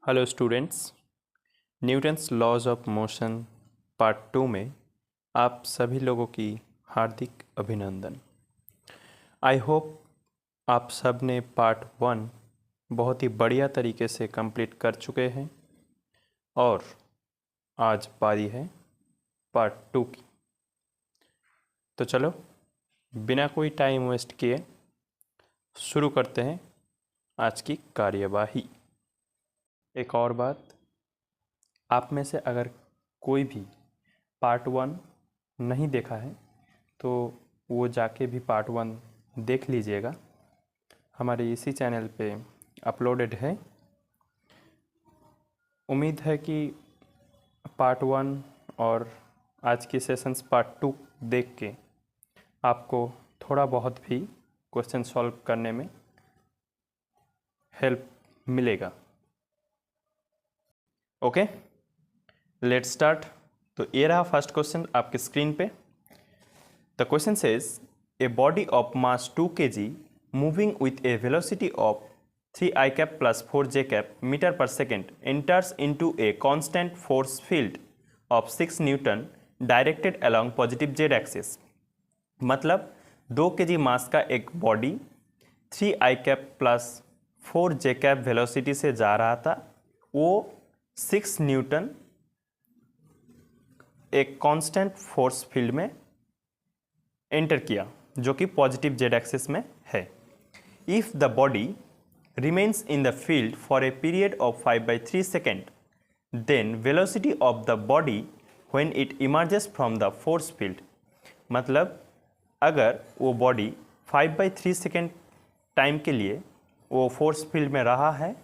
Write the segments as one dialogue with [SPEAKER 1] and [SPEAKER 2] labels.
[SPEAKER 1] Hello students, Newton's laws of motion part 2 में आप सभी लोगों की हार्दिक अभिनंदन। आई होप आप सब ने पार्ट 1 बहुत ही बढ़िया तरीके से कंप्लीट कर चुके हैं और आज बारी है पार्ट 2 की। तो चलो बिना कोई टाइम वेस्ट किए शुरू करते हैं आज की कार्यवाही। एक और बात, आप में से अगर कोई भी पार्ट 1 नहीं देखा है तो वो जाके भी पार्ट 1 देख लीजिएगा। हमारे इसी चैनल पे अपलोडेड है। उम्मीद है कि पार्ट 1 और आज की सेशंस पार्ट 2 देख के आपको थोड़ा बहुत भी क्वेश्चन सॉल्व करने में हेल्प मिलेगा। Okay, let's start. तो ये रहा फर्स्ट क्वेश्चन आपके स्क्रीन पे। The question says a body of mass 2 kg moving with A velocity of 3 I cap plus 4 J cap meter per second enters into a constant force field of 6 Newton directed along positive Z axis। मतलब 2 kg mass का एक body 3 I cap plus 4 J cap velocity से जा रहा था। वो 6 newton एक constant force field में एंटर किया जो कि पॉजिटिव जेड एक्सिस में है। If the body remains in the field for a period of 5/3 second then velocity of the body when it emerges from the force field. मतलब अगर वो body 5/3 second time के लिए वो फोर्स फील्ड में रहा है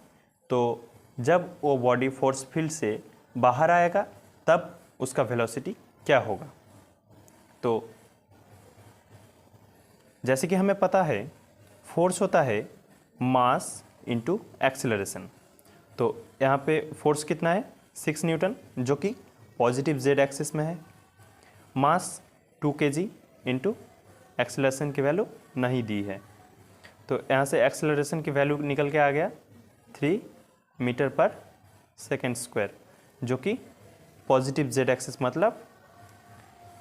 [SPEAKER 1] तो जब वो बॉडी फोर्स फील्ड से बाहर आएगा तब उसका वेलोसिटी क्या होगा। तो जैसे कि हमें पता है फोर्स होता है मास इनटू एक्सेलरेशन। तो यहाँ पे फोर्स कितना है 6 न्यूटन जो कि पॉजिटिव जेड एक्सिस में है। मास 2 kg इनटू एक्सेलरेशन की वैल्यू नहीं दी है तो यहाँ से एक्सेलरेशन की वैल्यू निकल के आ गया 3 मीटर पर सेकेंड स्क्वायर जो कि पॉजिटिव जेड एक्सिस मतलब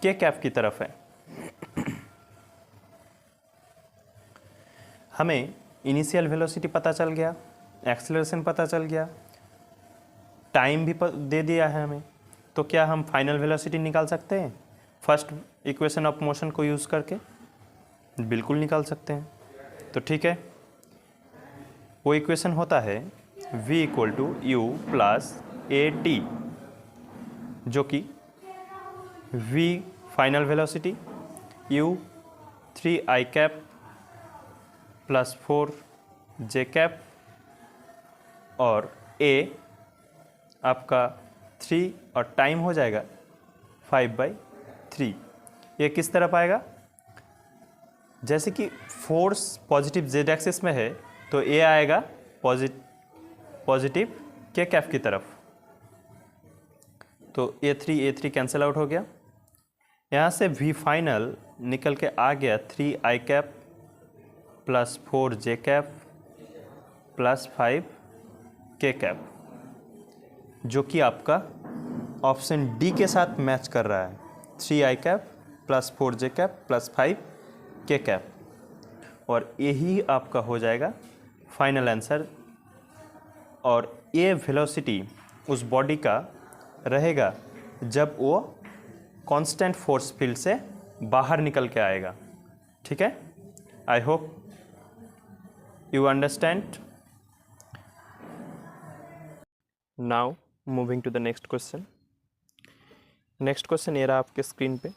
[SPEAKER 1] के कैप की तरफ है। हमें इनिशियल वेलोसिटी पता चल गया, एक्सेलरेशन पता चल गया, टाइम भी दे दिया है हमें। तो क्या हम फाइनल वेलोसिटी निकाल सकते हैं फर्स्ट इक्वेशन ऑफ मोशन को यूज़ करके? बिल्कुल निकाल सकते हैं। तो ठीक है, वो इक्वेशन होता है v = u + at जो कि v final velocity, u 3 I cap + 4 J cap और a आपका 3 और टाइम हो जाएगा 5/3। ये किस तरफ आएगा? जैसे कि फोर्स पॉजिटिव जेड एक्सिस में है तो a आएगा पॉजिटिव के कैप की तरफ। तो a3 कैंसिल आउट हो गया। यहाँ से v फाइनल निकल के आ गया 3 I cap + 4 J cap + 5 K cap जो कि आपका ऑप्शन डी के साथ मैच कर रहा है। 3 I cap + 4 J cap + 5 K cap और यही आपका हो जाएगा फाइनल आंसर। और ये वेलोसिटी उस बॉडी का रहेगा जब वो कांस्टेंट फोर्स फील्ड से बाहर निकल के आएगा। ठीक है, I hope you understand. Now moving to the next question. Next question ये रहा आपके स्क्रीन पे।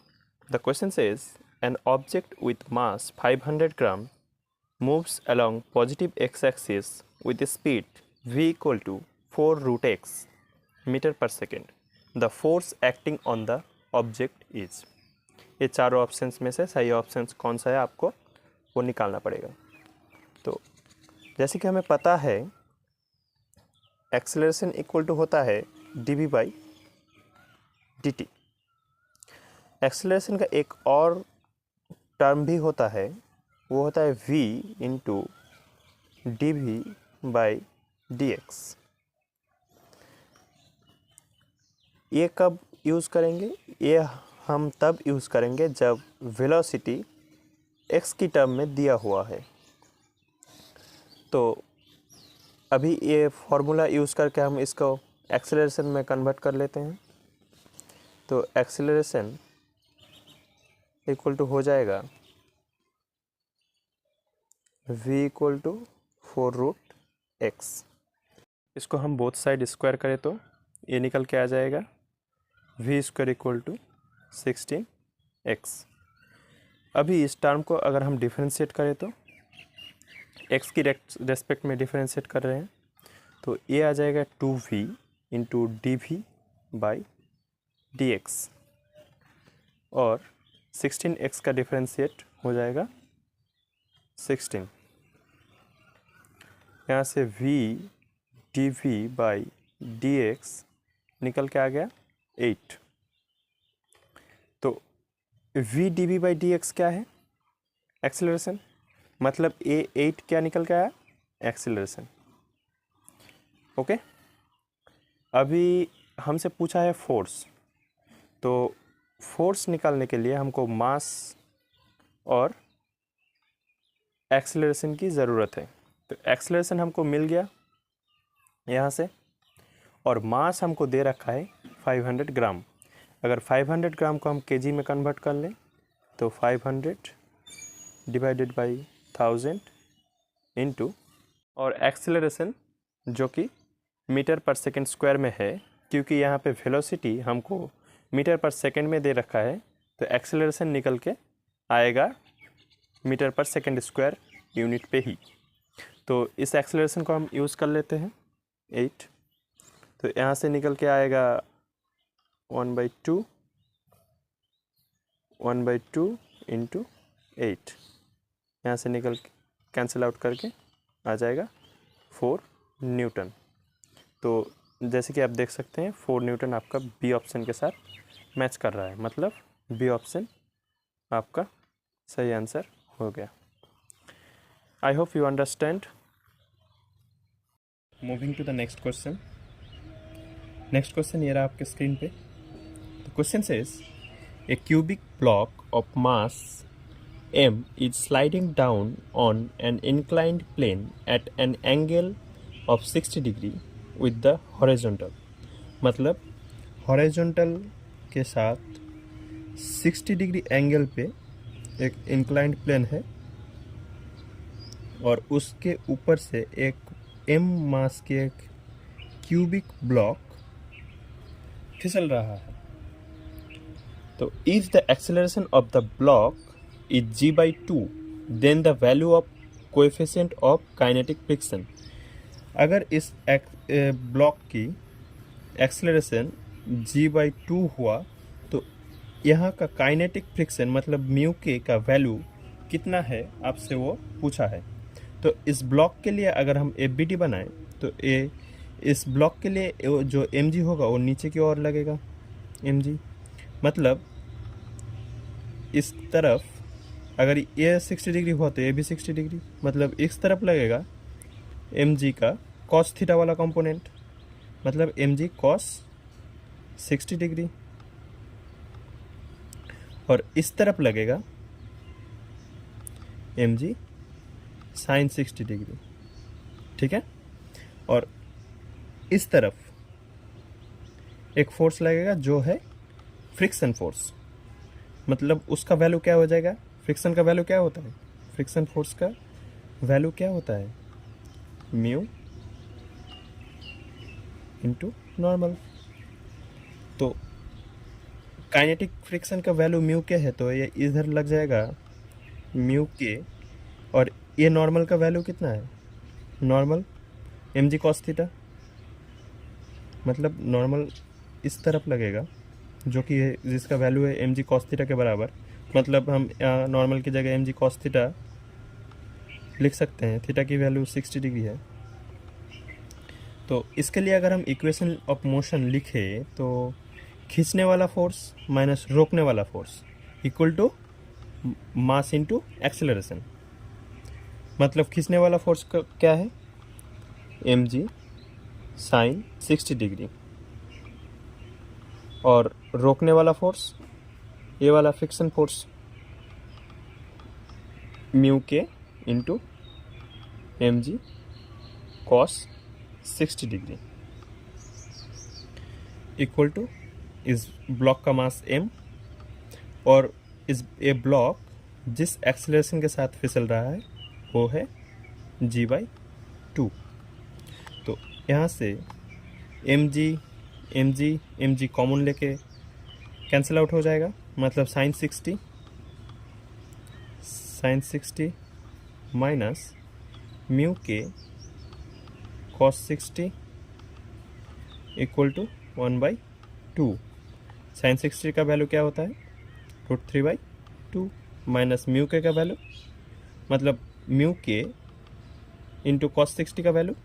[SPEAKER 1] The question says an object with mass 500 gram moves along positive x axis with speed v = 4√x metre per second. The force acting on the object is. ये चारों options में से सही options कौन सा है आपको वो निकालना पड़ेगा। तो जैसे कि हमें पता है एक्सेलरेशन इक्वल टू होता है dv/dt। एक्सेलरेशन का एक और टर्म भी होता है, वो होता है v × dv/dx। ये कब यूज़ करेंगे? ये हम तब यूज़ करेंगे जब वेलोसिटी x की टर्म में दिया हुआ है। तो अभी ये फॉर्मूला यूज़ करके हम इसको एक्सेलरेशन में कन्वर्ट कर लेते हैं। तो एक्सेलरेशन इक्वल टू हो जाएगा v इक्वल टू 4√x। इसको हम बोथ साइड स्क्वायर करें तो ये निकल के आ जाएगा v square equal to 16x। अभी इस टर्म को अगर हम डिफरेंशिएट करें तो x की रेस्पेक्ट में डिफरेंशिएट कर रहे हैं तो ये आ जाएगा 2v into dv by dx और 16x का डिफरेंशिएट हो जाएगा 16। यहाँ से v dv बाई dx निकल के आ गया 8। तो v dv बाई dx क्या है? एक्सेलरेशन। मतलब ये 8 क्या निकल के आया? एक्सेलरेशन। ओके। अभी हमसे पूछा है फोर्स। तो फोर्स निकालने के लिए हमको मास और एक्सेलरेशन की ज़रूरत है। तो एक्सेलरेशन हमको मिल गया यहाँ से और मास हमको दे रखा है 500 ग्राम। अगर 500 ग्राम को हम केजी में कन्वर्ट कर लें तो 500 डिवाइडेड बाई 1000 इंटू और एक्सेलरेशन जो कि मीटर पर सेकंड स्क्वायर में है, क्योंकि यहाँ पे वेलोसिटी हमको मीटर पर सेकंड में दे रखा है तो एक्सेलरेशन निकल के आएगा मीटर पर सेकंड स्क्वायर यूनिट पे ही। तो इस एक्सेलरेशन को हम यूज़ कर लेते हैं 8। तो यहाँ से निकल के आएगा 1/2 इंटू 8। यहाँ से निकल कैंसिल आउट करके आ जाएगा 4 न्यूटन। तो जैसे कि आप देख सकते हैं 4 न्यूटन आपका बी ऑप्शन के साथ मैच कर रहा है, मतलब बी ऑप्शन आपका सही आंसर हो गया। I hope you understand. Moving to the next question. Next question ये रहा आपके स्क्रीन पे। The question says a cubic block of mass m is sliding down on an inclined plane at an angle of 60 degree with the horizontal। मतलब horizontal के साथ 60 degree angle पे एक inclined plane है और उसके ऊपर से एक m मास के एक क्यूबिक ब्लॉक फिसल रहा है। तो if the acceleration of the block is g/2 then the value of coefficient of kinetic friction। अगर इस ब्लॉक की एक्सेलरेशन g/2 हुआ तो यहाँ का काइनेटिक फ्रिक्शन मतलब म्यू के का वैल्यू कितना है आपसे वो पूछा है। तो इस ब्लॉक के लिए अगर हम एफ बनाएं तो इस ब्लॉक के लिए जो mg होगा वो नीचे की ओर लगेगा mg। मतलब इस तरफ अगर ये 60 डिग्री हुआ तो ये भी 60 डिग्री, मतलब इस तरफ लगेगा mg का cos थीटा वाला कंपोनेंट, मतलब mg cos 60 डिग्री और इस तरफ लगेगा mg sin 60 डिग्री। ठीक है। और इस तरफ एक फोर्स लगेगा जो है फ्रिक्शन फोर्स, मतलब उसका वैल्यू क्या हो जाएगा? फ्रिक्शन का वैल्यू क्या होता है? फ्रिक्शन फोर्स का वैल्यू क्या होता है? Mu into normal. तो काइनेटिक फ्रिक्शन का वैल्यू म्यू के है तो ये इधर लग जाएगा म्यू के, और ये नॉर्मल का वैल्यू कितना है? नॉर्मल mg cos थीटा, मतलब नॉर्मल इस तरफ लगेगा जो कि जिसका वैल्यू है mg cos थीटा के बराबर। मतलब हम नॉर्मल की जगह mg cos थीटा लिख सकते हैं, थीटा की वैल्यू 60 डिग्री है। तो इसके लिए अगर हम इक्वेशन ऑफ मोशन लिखें तो खींचने वाला फोर्स माइनस रोकने वाला force equal to mass into acceleration. मतलब खींचने वाला फोर्स क्या है? mg sin 60 डिग्री और रोकने वाला फोर्स, ये वाला friction force mu K into M G cos 60 degree equal to इस ब्लॉक का मास m और इस ये ब्लॉक जिस एक्सेलरेशन के साथ फिसल रहा है वो है g/2। तो यहाँ से mg कॉमन लेके कैंसिल आउट हो जाएगा, मतलब साइन 60 माइनस म्यू के कॉस 60 इक्वल टू 1/2। साइन 60 का वैल्यू क्या होता है √3/2 माइनस म्यू के का वैल्यू, मतलब म्यू के इंटू कॉस 60 का वैल्यू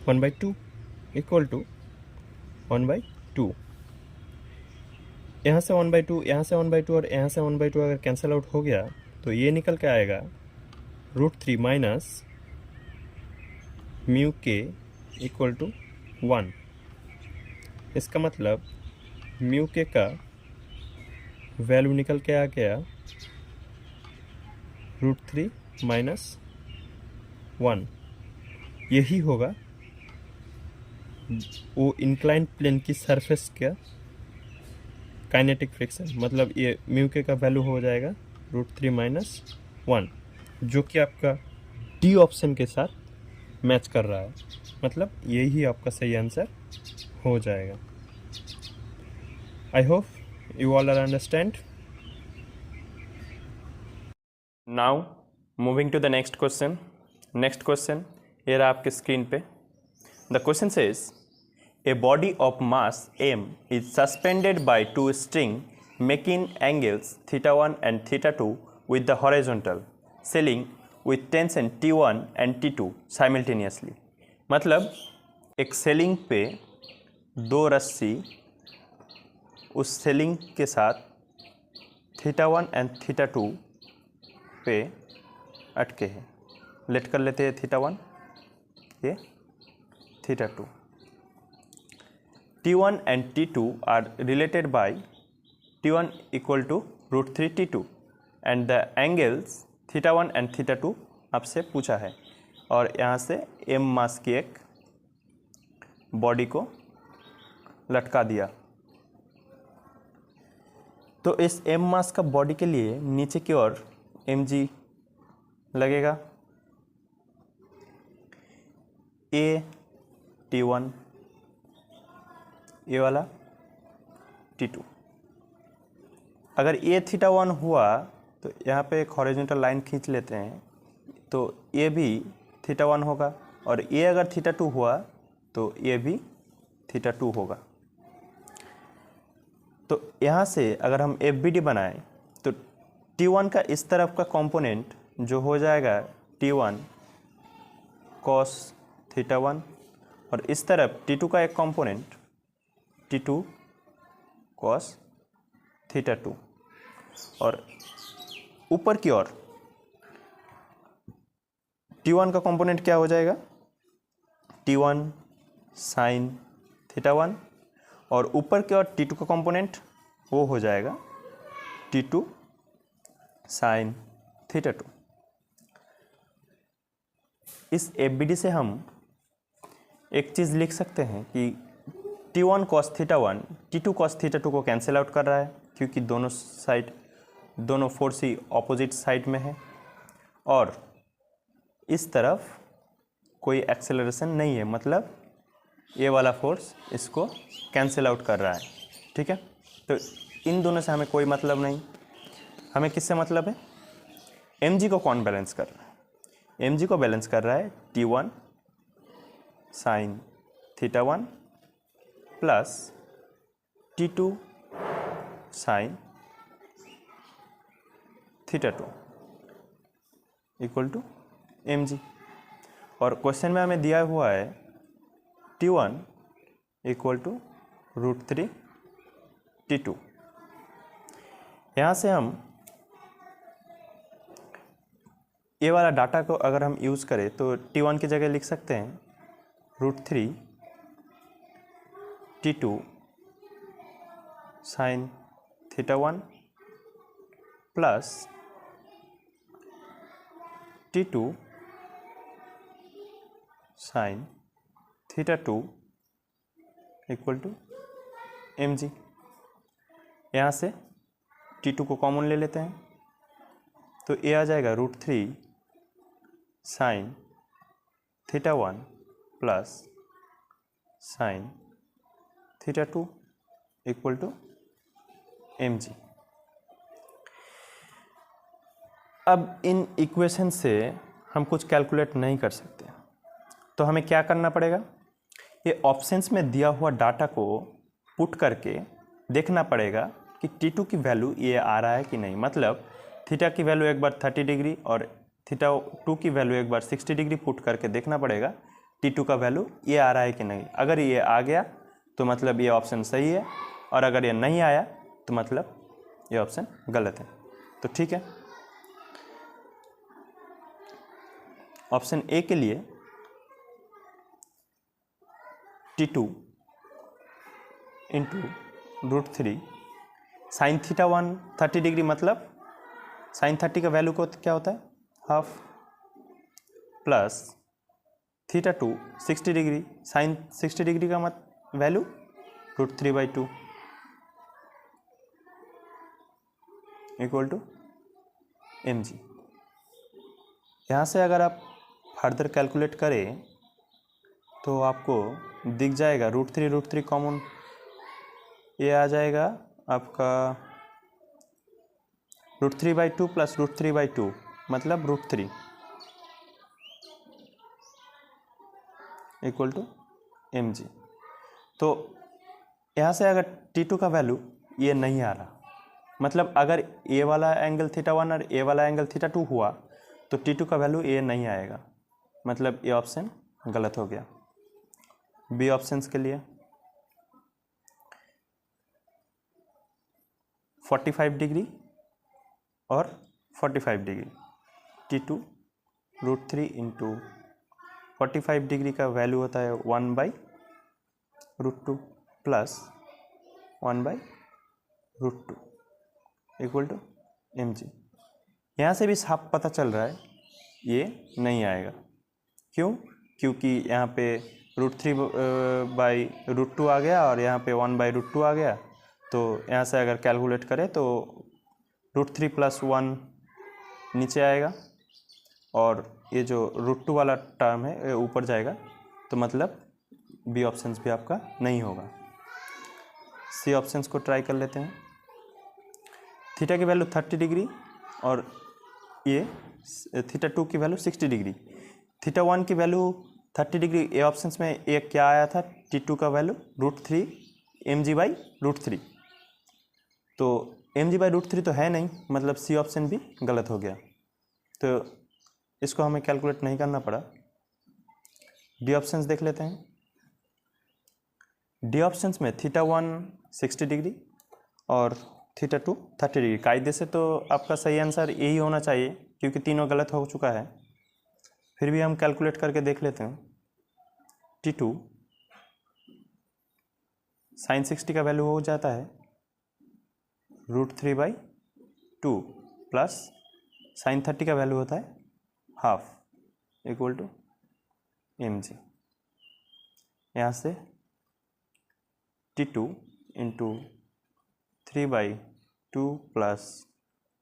[SPEAKER 1] 1/2 इक्वल टू 1/2। यहाँ से 1/2, यहाँ से 1/2 और यहाँ से 1/2 अगर कैंसिल आउट हो गया तो ये निकल के आएगा √3 माइनस म्यू के इक्वल टू 1। इसका मतलब म्यू के का वैल्यू निकल के आ गया √3 माइनस 1। यही होगा वो इंक्लाइन प्लेन की सरफेस का काइनेटिक फ्रिक्शन, मतलब ये म्यू के का वैल्यू हो जाएगा √3 माइनस 1, जो कि आपका डी ऑप्शन के साथ मैच कर रहा है, मतलब यही आपका सही आंसर हो जाएगा। I hope you all are understand. Now moving to the next question. Next question ये रहा आपके स्क्रीन पे। The question says a body of mass m is suspended by two strings making angles θ1 and θ2 with the horizontal selling with tension T1 and T2 simultaneously। मतलब एक selling पे दो रस्सी उस सेलिंग के साथ θ1 एंड θ2 पे अटके हैं। लेट कर लेते हैं θ1, ये θ2। T1 and T2 are related by T1 equal to √3 T2 and the angles θ1 and θ2 आपसे पूछा है, और यहाँ से m मास की एक बॉडी को लटका दिया। तो इस m मास का बॉडी के लिए नीचे की ओर mg लगेगा, a T1 ये वाला T2। अगर ये θ1 हुआ तो यहाँ पे एक हॉरिजॉन्टल लाइन खींच लेते हैं, तो ये भी θ1 होगा, और ये अगर θ2 हुआ तो ये भी θ2 होगा। तो यहाँ से अगर हम FBD बनाएं तो T1 का इस तरफ का कंपोनेंट जो हो जाएगा T1 cos θ1, और इस तरफ T2 का एक कंपोनेंट T2 cos θ2, और ऊपर की ओर T1 का कंपोनेंट क्या हो जाएगा T1 sin θ1, और ऊपर की ओर T2 का कंपोनेंट वो हो जाएगा T2 sin θ2। इस FBD से हम एक चीज़ लिख सकते हैं कि T1 cos θ1 T2 cos θ2 को कैंसिल आउट कर रहा है, क्योंकि दोनों फोर्स ही ऑपोजिट साइड में है, और इस तरफ कोई एक्सेलरेशन नहीं है, मतलब ये वाला फोर्स इसको कैंसिल आउट कर रहा है। ठीक है, तो इन दोनों से हमें कोई मतलब नहीं। हमें किससे मतलब है, mg को कौन बैलेंस कर रहा है, mg को बैलेंस कर रहा है T1 sin θ1 plus T2 sin θ2 equal to mg। और क्वेश्चन में हमें दिया हुआ है T1 इक्वल टू √3 T2। यहाँ से हम ये वाला डाटा को अगर हम यूज़ करें तो T1 की जगह लिख सकते हैं √3 T2 sin θ1 plus T2 sin θ2 equal to mg। यहाँ से T2 को कॉमन ले लेते हैं तो ये आ जाएगा √3 sin θ1 plus sin θ2 equal to mg। अब इन इक्वेशन से हम कुछ कैलकुलेट नहीं कर सकते, तो हमें क्या करना पड़ेगा, ये ऑप्शंस में दिया हुआ डाटा को पुट करके देखना पड़ेगा कि T2 की वैल्यू ये आ रहा है कि नहीं। मतलब थीटा की वैल्यू एक बार 30 डिग्री और θ2 की वैल्यू एक बार 60 डिग्री पुट करके देखना पड़ेगा T2 का वैल्यू ये आ रहा है कि नहीं। अगर ये आ गया तो मतलब ये ऑप्शन सही है, और अगर ये नहीं आया तो मतलब ये ऑप्शन गलत है। तो ठीक है, ऑप्शन ए के लिए T2 इंटू √3 साइन θ1 30 डिग्री, मतलब साइन 30 का वैल्यू को क्या होता है half, plus θ2 60 degree, sine 60 degree का वैल्यू √3/2 इक्वल टू mg। यहाँ से अगर आप फर्दर कैलकुलेट करें तो आपको दिख जाएगा √3 कॉमन, ये आ जाएगा आपका √3/2 प्लस √3/2 मतलब √3 इक्वल टू mg। तो यहाँ से अगर T2 का वैल्यू ये नहीं आ रहा, मतलब अगर ए वाला एंगल θ1 और ए वाला एंगल θ2 हुआ तो T2 का वैल्यू ये नहीं आएगा, मतलब ये ऑप्शन गलत हो गया। बी ऑप्शंस के लिए 45 डिग्री और 45 डिग्री, T2 √3 इंटू 45 डिग्री का वैल्यू होता है 1/√2 प्लस 1/√2 इक्वल टू mg। यहाँ से भी साफ पता चल रहा है ये नहीं आएगा। क्यों? क्योंकि यहाँ पे √3/√2 आ गया और यहाँ पे 1/√2 आ गया, तो यहाँ से अगर कैलकुलेट करें तो √3 + 1 नीचे आएगा और ये जो √2 वाला टर्म है ये ऊपर जाएगा, तो मतलब बी ऑप्शंस भी आपका नहीं होगा। सी ऑप्शंस को ट्राई कर लेते हैं। थीटा की वैल्यू 30 डिग्री और ये θ2 की वैल्यू 60 डिग्री, θ1 की वैल्यू 30 डिग्री। ए ऑप्शंस में एक क्या आया था, T2 का वैल्यू √3 mg/√3, तो mg/√3 तो है नहीं, मतलब सी ऑप्शन भी गलत हो गया, तो इसको हमें कैलकुलेट नहीं करना पड़ा। डी ऑप्शंस देख लेते हैं। डी ऑप्शंस में θ1 60 डिग्री और θ2 30 डिग्री। कायदे से तो आपका सही आंसर यही होना चाहिए क्योंकि तीनों गलत हो चुका है, फिर भी हम कैलकुलेट करके देख लेते हैं। T2 साइन 60 का वैल्यू हो जाता है √3/2 प्लस साइन 30 का वैल्यू होता है हाफ इक्वल टू mg। यहाँ से T2 into 3/2 plus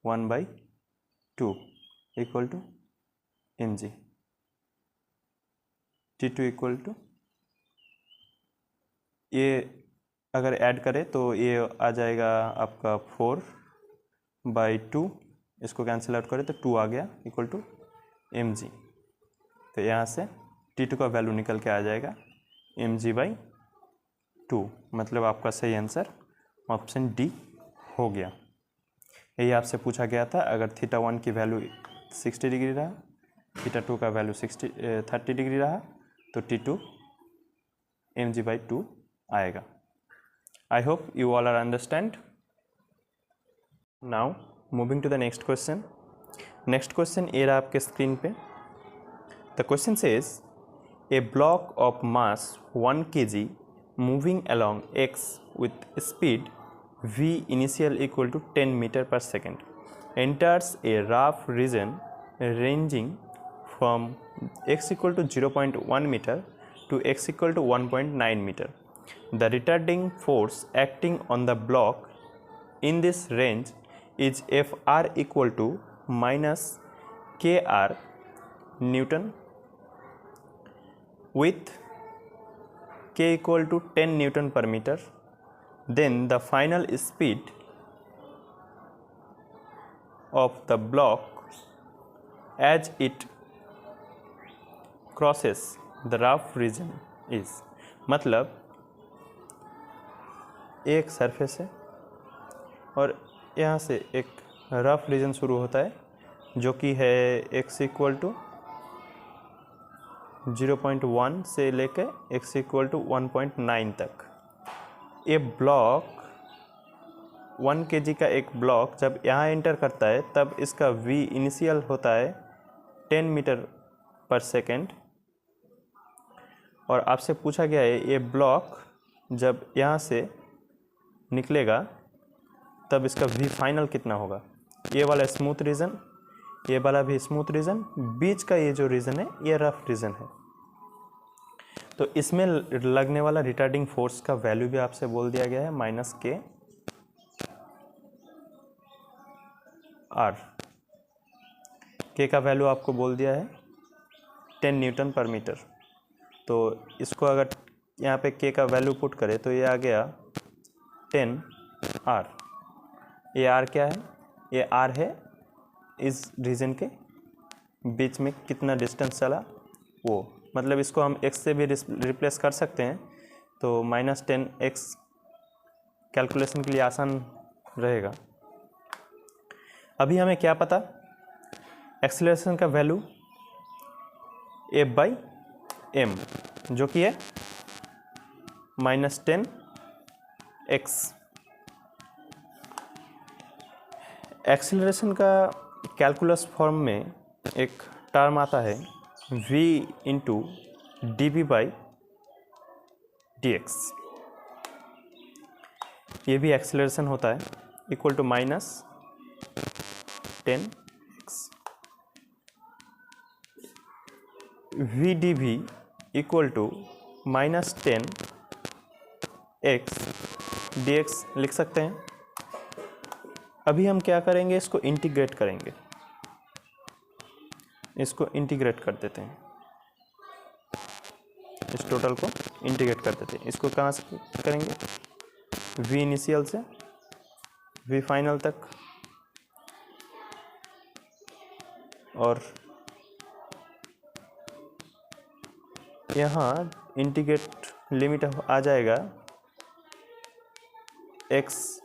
[SPEAKER 1] 1/2 equal to mg। T2 equal to, ये अगर ऐड करें तो ये आ जाएगा आपका 4/2, इसको कैंसिल आउट करें तो 2 आ गया इक्वल टू mg। तो यहाँ से T2 का वैल्यू निकल के आ जाएगा mg/2, मतलब आपका सही आंसर ऑप्शन डी हो गया। यही आपसे पूछा गया था, अगर θ1 की वैल्यू 60 डिग्री रहा, θ2 का वैल्यू 30 डिग्री रहा, तो T2 mg/2 आएगा। I hope you all are understand. Now moving to the next question. Next question ये रहा आपके स्क्रीन पे। The question says A block of mass 1 kg moving along x with speed v initial equal to 10 meter per second enters a rough region ranging from x equal to 0.1 meter to x equal to 1.9 meter. The retarding force acting on the block in this range is Fr equal to minus Kr Newton with K equal to 10 Newton per meter. Then the final speed of the block as it crosses the rough region is, मतलब एक surface है और यहाँ से एक rough reason शुरू होता है जो कि है x इक्वल टू 0.1 से लेकर x इक्वल टू 1.9 तक। ये ब्लॉक 1 kg का एक ब्लॉक जब यहाँ एंटर करता है तब इसका v इनिशियल होता है 10 मीटर पर सेकेंड और आपसे पूछा गया है ये ब्लॉक जब यहाँ से निकलेगा तब इसका v फाइनल कितना होगा। ये वाला स्मूथ रीजन, ये वाला भी स्मूथ रीजन, बीच का ये जो रीजन है ये रफ रीजन है। तो इसमें लगने वाला रिटार्डिंग फोर्स का वैल्यू भी आपसे बोल दिया गया है माइनस के आर। के का वैल्यू आपको बोल दिया है 10 न्यूटन पर मीटर। तो इसको अगर यहाँ पे के का वैल्यू पुट करें तो ये आ गया 10 आर। ये आर क्या है? ये आर है इस रीजन के बीच में कितना डिस्टेंस चला वो, मतलब इसको हम x से भी रिप्लेस कर सकते हैं तो -10x कैलकुलेशन के लिए आसान रहेगा। अभी हमें क्या पता, एक्सेलरेशन का वैल्यू F/m जो कि है -10x। एक्सेलरेशन का कैलकुलस फॉर्म में एक टर्म आता है v इंटू dv/dx। ये भी एक्सेलरेशन होता है equal to -10x। v dv equal to -10x dx लिख सकते हैं। अभी हम क्या करेंगे, इसको इंटीग्रेट करेंगे, इसको इंटीग्रेट कर देते हैं, इस टोटल को इंटीग्रेट कर देते हैं। इसको कहाँ से करेंगे, v इनिशियल से v फाइनल तक, और यहाँ इंटीग्रेट लिमिट आ जाएगा x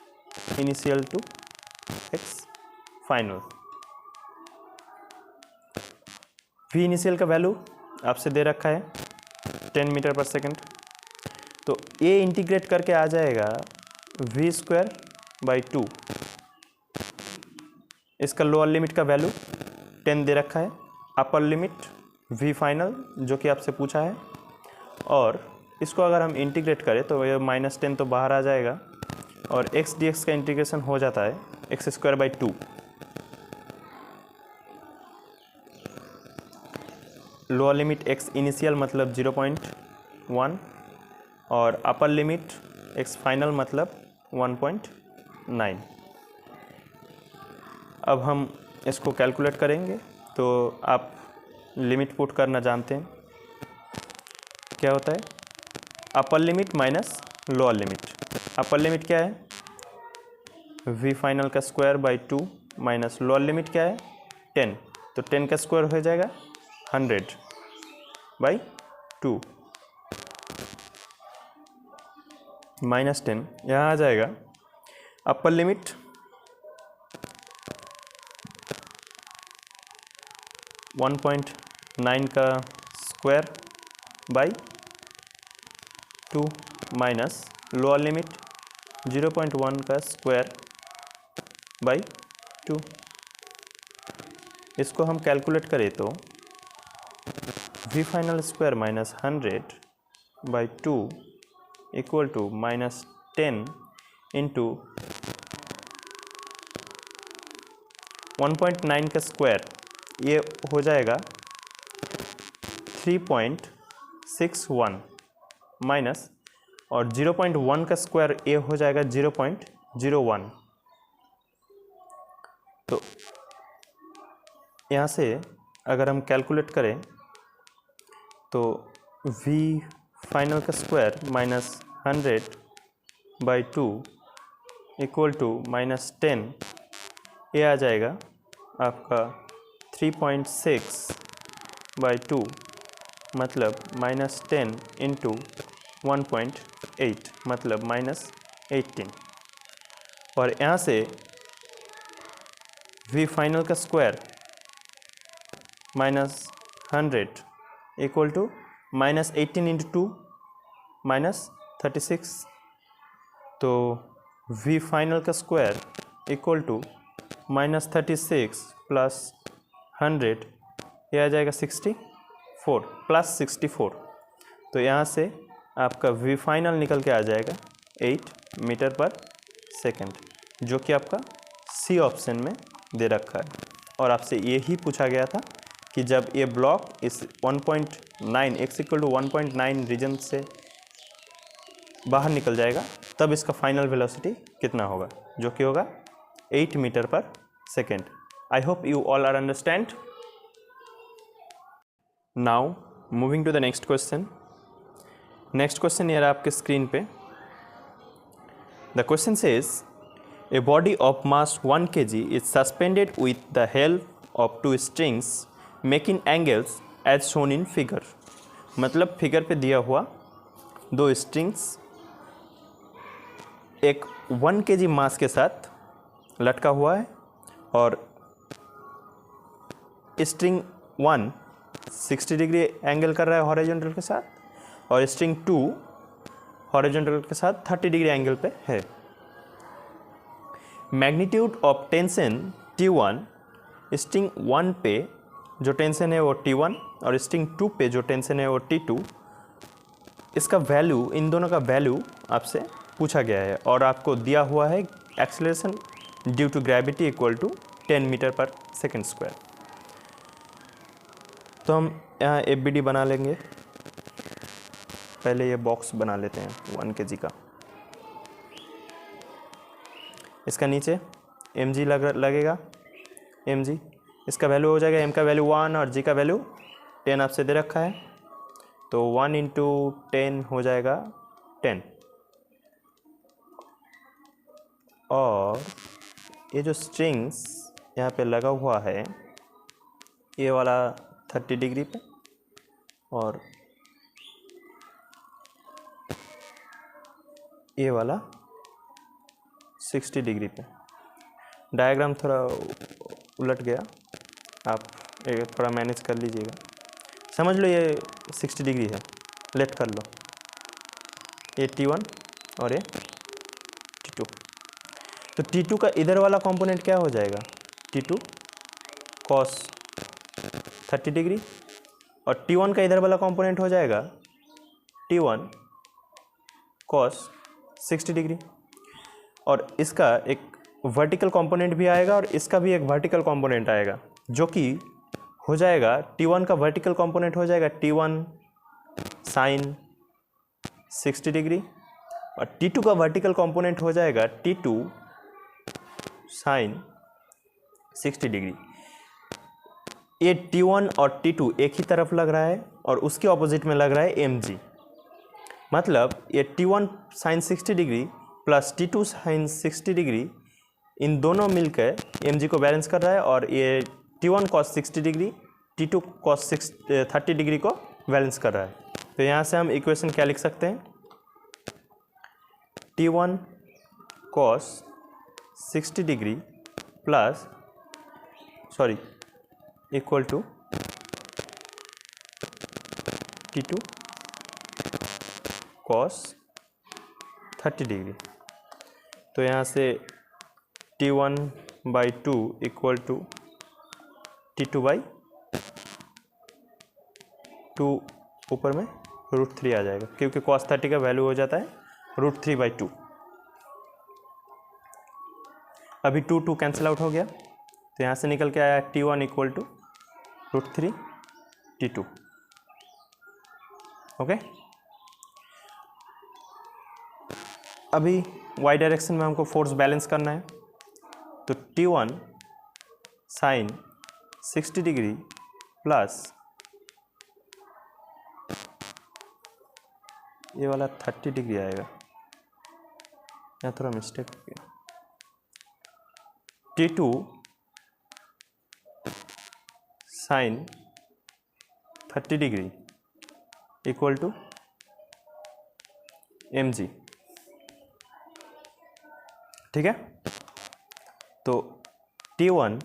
[SPEAKER 1] initial to x final. v initial का वैल्यू आपसे दे रखा है 10 मीटर पर सेकेंड, तो a इंटीग्रेट करके आ जाएगा v²/2। इसका लोअर लिमिट का वैल्यू 10 दे रखा है, अपर लिमिट v फाइनल जो कि आपसे पूछा है, और इसको अगर हम इंटीग्रेट करें तो ये -10 तो बाहर आ जाएगा और x dx का इंटीग्रेशन हो जाता है x²/2। Lower limit x initial मतलब 0.1 और अपर लिमिट x फाइनल मतलब 1.9। अब हम इसको कैलकुलेट करेंगे तो आप लिमिट पुट करना जानते हैं क्या होता है, upper limit minus lower limit. Upper limit क्या है, v फाइनल का स्क्वायर/2 माइनस लोअर लिमिट क्या है 10, तो 10 का स्क्वायर हो जाएगा 100/2 -10 यहाँ आ जाएगा। अपर लिमिट 1.9 का स्क्वायर/2 माइनस लोअर लिमिट 0.1 का स्क्वायर/2। इसको हम कैलकुलेट करें तो v final square minus 100/2 equal to -10 into 1.9 का स्क्वायर, ये हो जाएगा 3.61 माइनस, और 0.1 का स्क्वायर ये हो जाएगा 0.01। तो यहाँ से अगर हम कैलकुलेट करें तो v फाइनल का स्क्वायर माइनस 100/2 इक्वल टू -10, ये आ जाएगा आपका 3.6/2 मतलब -10 इंटू 1.8 मतलब -18। और यहाँ से v फाइनल का स्क्वायर -100 इक्वल टू -18 इंटू 2 -36। तो v फाइनल का स्क्वायर इक्वल टू -36 प्लस 100, ये आ जाएगा 64 प्लस 64। तो यहाँ से आपका v फाइनल निकल के आ जाएगा 8 मीटर पर सेकेंड, जो कि आपका सी ऑप्शन में दे रखा है। और आपसे ये ही पूछा गया था कि जब ये ब्लॉक इस 1.9 x इक्वल टू 1.9 रीजन से बाहर निकल जाएगा तब इसका फाइनल वेलोसिटी कितना होगा, जो कि होगा 8 meter per second. I hope you all are understand. Now moving to the next question. Next question ये रहा आपके स्क्रीन पे। The question says a body of mass 1 kg is suspended with the help of 2 strings making angles as shown in figure. मतलब figure पे दिया हुआ 2 strings एक 1 kg मास के साथ लटका हुआ है, और स्ट्रिंग 1 60 डिग्री एंगल कर रहा है हॉरिजॉन्टल के साथ, और स्ट्रिंग 2 हॉरिजॉन्टल के साथ 30 डिग्री एंगल पे है। Magnitude of tension T1, string 1 पे जो टेंशन है वो T1 और स्ट्रिंग 2 पे जो टेंशन है वो T2, इसका वैल्यू, इन दोनों का वैल्यू आपसे पूछा गया है, और आपको दिया हुआ है acceleration due to gravity equal to 10 meter per second square. तो हम यहाँ FBD बना लेंगे। पहले ये बॉक्स बना लेते हैं 1 kg का। इसका नीचे mg लगेगा, mg इसका वैल्यू हो जाएगा, m का वैल्यू 1 और g का वैल्यू 10 आपसे दे रखा है। तो 1 इंटू 10 हो जाएगा 10, और ये जो स्ट्रिंग्स यहाँ पे लगा हुआ है ये वाला 30 डिग्री पे और ये वाला 60 डिग्री पे। डायग्राम थोड़ा उलट गया, आप थोड़ा मैनेज कर लीजिएगा। समझ लो ये 60 डिग्री है, लेट कर लो। ये T1 और ये T2। तो T2 का इधर वाला कंपोनेंट क्या हो जाएगा, T2 cos 30 डिग्री, और T1 का इधर वाला कंपोनेंट हो जाएगा T1 cos 60 डिग्री। और इसका एक वर्टिकल कंपोनेंट भी आएगा और इसका भी एक वर्टिकल कंपोनेंट आएगा, जो कि हो जाएगा T1 का वर्टिकल कंपोनेंट हो जाएगा T1 साइन 60 डिग्री, और T2 का वर्टिकल कंपोनेंट हो जाएगा T2 साइन 60 डिग्री। ये T1 और T2 एक ही तरफ लग रहा है और उसके ऑपोजिट में लग रहा है mg। मतलब ये T1 sine 60 degree plus T2 sine 60 degree, इन दोनों मिलकर mg को बैलेंस कर रहा है, और ये T1 cos 60 degree T2 cos 30 degree को बैलेंस कर रहा है। तो यहाँ से हम इक्वेशन क्या लिख सकते हैं, T1 cos 60 degree plus equal to T2 cos 30 degree. तो यहाँ से T1/2 इक्वल टू T2/, 2 ऊपर में √3 आ जाएगा, क्योंकि cos 30 का वैल्यू हो जाता है √3/2। अभी 2 कैंसिल आउट हो गया, तो यहाँ से निकल के आया T1 equal to √3T2। Okay, अभी y डायरेक्शन में हमको फोर्स बैलेंस करना है, तो T1 साइन 60 डिग्री प्लस ये वाला 30 डिग्री आएगा, यहाँ थोड़ा मिस्टेक हो गया। T2 sine 30 degree equal to mg। ठीक है, तो T1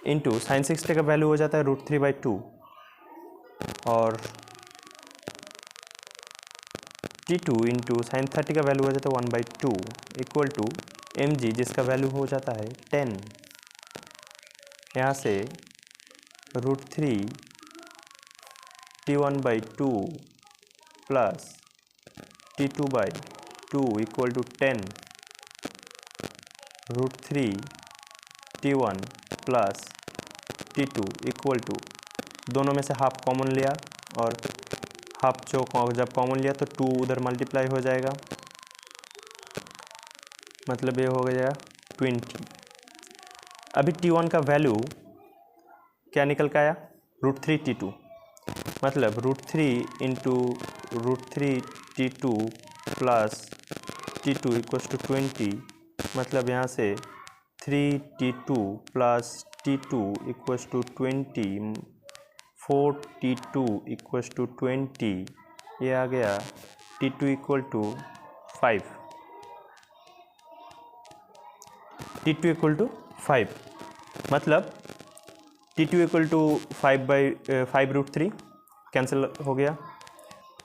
[SPEAKER 1] इंटू साइन 60 का वैल्यू हो जाता है √3/2 और T2 इंटू साइन 30 का वैल्यू हो जाता है 1/2 इक्वल टू mg, जिसका वैल्यू हो जाता है 10। यहाँ से √3 T1/2 plus T2/2 equal to 10 √3 T1 plus T2 equal to, दोनों में से हाफ कॉमन लिया और हाफ जो जब कॉमन लिया तो 2 उधर मल्टीप्लाई हो जाएगा, मतलब ये हो गया 20। अभी T1 का वैल्यू क्या निकल के आया √3T2, मतलब √3 into √3T2 plus T2 equals to 20, मतलब यहाँ से 3T2 plus T2 equals to 20, 4T2 equals to 20, ये आ गया T2 equal to 5, T2 equal to 5, मतलब T2 इक्वल टू 5/5 कैंसिल हो गया,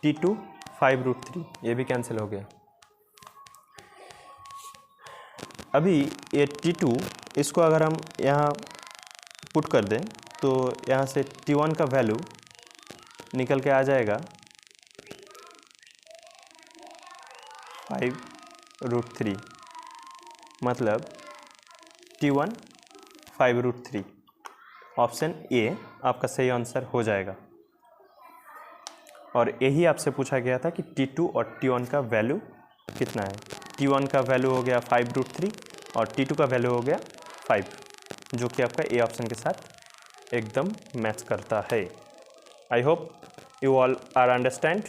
[SPEAKER 1] T2 5√3 ये भी कैंसिल हो गया। अभी ये T2 इसको अगर हम यहाँ पुट कर दें तो यहाँ से T1 का वैल्यू निकल के आ जाएगा 5√3, मतलब T1 5√3। ऑप्शन ए आपका सही आंसर हो जाएगा। और यही आपसे पूछा गया था कि T2 और T1 का वैल्यू कितना है। T1 का वैल्यू हो गया 5√3 और T2 का वैल्यू हो गया 5, जो कि आपका ए ऑप्शन के साथ एकदम मैच करता है। I hope you all are understand.